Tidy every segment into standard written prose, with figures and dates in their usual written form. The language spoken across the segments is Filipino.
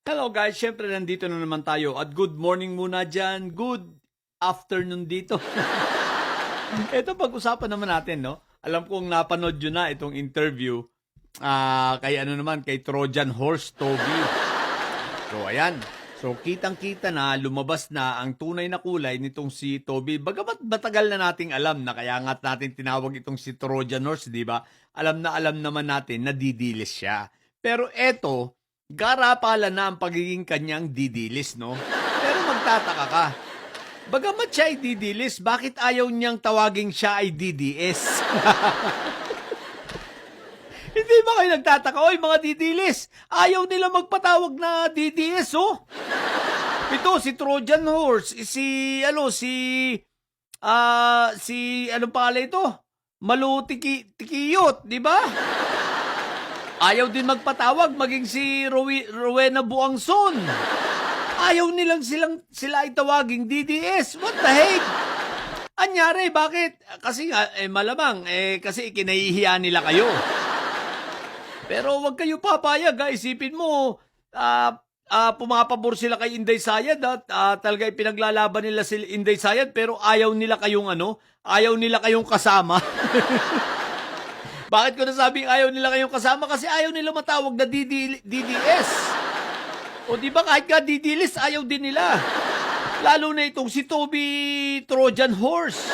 Hello guys, syempre nandito na naman tayo at good morning muna dyan, good afternoon dito. Ito pag-usapan naman natin, no? Alam kong napanood yun na itong interview kay Trojan Horse Toby. So ayan, so kitang-kita na lumabas na ang tunay na kulay nitong si Toby. Bagamat matagal na nating alam na kaya nga natin tinawag itong si Trojan Horse, di ba? Alam naman natin na didilis siya. Pero eto, garapalan na ang pagiging kanyang didilis, no? Pero magtataka ka. Bagamat siya ay didilis, bakit ayaw niyang tawaging siya ay DDS? Hindi ba kayo nagtataka? Oy, mga didilis, ayaw nila magpatawag na DDS, oh. Ito, si Trojan Horse, ano pala ito? Tikiyot, di ba? Ayaw din magpatawag, maging si Rowena Buangson. Ayaw nilang sila ay tawaging DDS. What the heck? Anyari, bakit? Kasi nga, malamang, kasi ikinahihiya nila kayo. Pero wag kayo papayag, isipin mo, pumapabor sila kay Inday Sayad at talaga pinaglalaban nila si Inday Sayad pero ayaw nila kayong kasama. Bakit ko nasabing ayaw nila kayong kasama? Kasi ayaw nila matawag na DDS. O di ba kahit ka didilis, ayaw din nila. Lalo na itong si Toby Trojan Horse.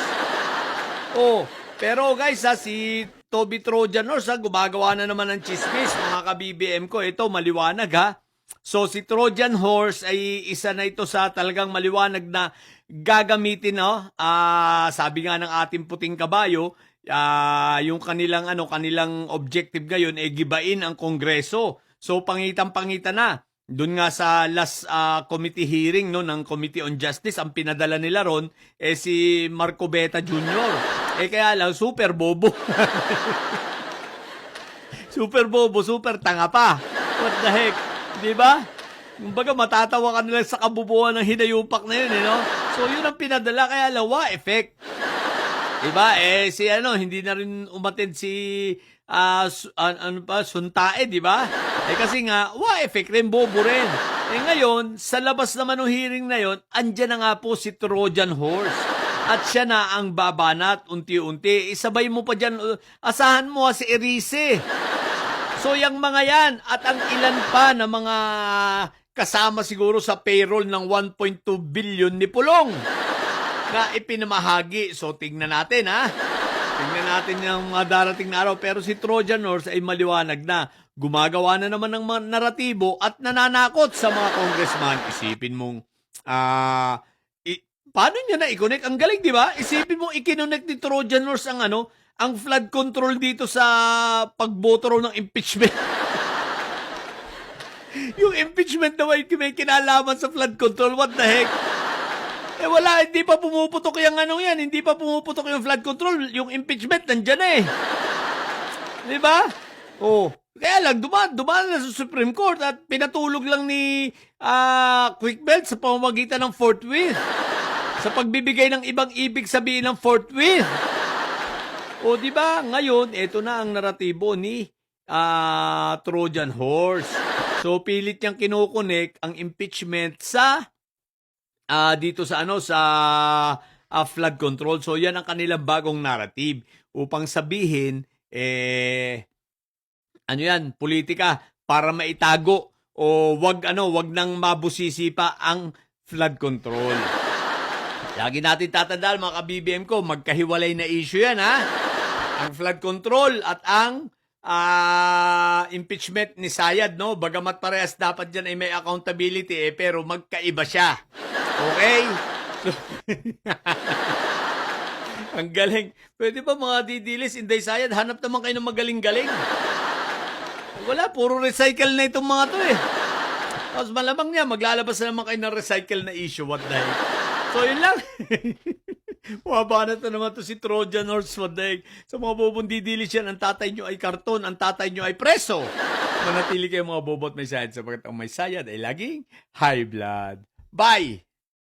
Pero guys si Toby Trojan Horse gumagawa na naman ng chismis, mga ka-BBM ko. Ito, maliwanag ha. So si Trojan Horse ay isa na ito sa talagang maliwanag na gagamitin, no? Sabi nga ng ating puting kabayo, yung kanilang objective ngayon ay gibain ang Kongreso. So pangitan-pangitan na. Doon nga sa last committee hearing ng Committee on Justice, ang pinadala nila ron si Marco Beta Jr. Kaya lang super bobo. Super bobo, super tanga pa. What the heck? 'Di ba? Kumbaga matatawa ka nila sa kabubuan ng hinayupak na yun, no? So yun ang pinadala, kaya lawa effect. Diba? Hindi na rin umatid si Suntae, diba? Kasi nga, effect rin, bobo rin. Ngayon, sa labas naman ng hearing na yon, andyan na nga po si Trojan Horse. At siya na ang babanat unti-unti. Isabay mo pa dyan, asahan mo si Erice. So, yung mga yan, at ang ilan pa na mga kasama siguro sa payroll ng 1.2 billion ni Pulong na ipinamahagi. So, tingnan natin, ha? Tingnan natin yung mga darating na araw. Pero si Trojan Horse ay maliwanag na. Gumagawa na naman ng mga naratibo at nananakot sa mga congressman. Isipin mong, paano niya na i-connect? Ang galing, di ba? Isipin mong i-connect ni Trojan Horse ang flood control dito sa pagboto raw ng impeachment. Yung impeachment na may kinalaman sa flood control. What the heck? Wala, hindi pa pumuputok yung yan. Hindi pa pumuputok yung flood control. Yung impeachment, nandyan na Di ba? Kaya lang, dumaan na sa Supreme Court at pinatulog lang ni Quick Belt sa pamamagitan ng forthwith. Sa pagbibigay ng ibang ibig sabihin ng forthwith. Di ba? Ngayon, ito na ang naratibo ni Trojan Horse. So, pilit niyang kinukonek ang impeachment sa dito sa flood control. So yan ang kanilang bagong narrative upang sabihin politika para maitago o wag nang mabusisi pa ang flood control. Lagi natin tatandaan, mga ka-BBM ko, magkahiwalay na issue yan, ha? Ang flood control at ang impeachment ni Sayad, no? Bagamat parehas dapat dyan ay may accountability, pero magkaiba siya. Okay? So, ang galing. Pwede ba mga didilis, Inday Sayad, hanap naman kayo ng magaling-galing. Wala, puro recycle na itong mga to Tapos malamang niya, maglalabas na naman kayo ng recycle na issue. What the heck? So, yun lang. Mabanat na naman to si Trojan Horse. What the heck? Sa mga bobong didilis yan, ang tatay nyo ay karton, ang tatay nyo ay preso. Manatili kayo mga bobot may sayad sapagkat ang may sayad ay laging high blood. Bye!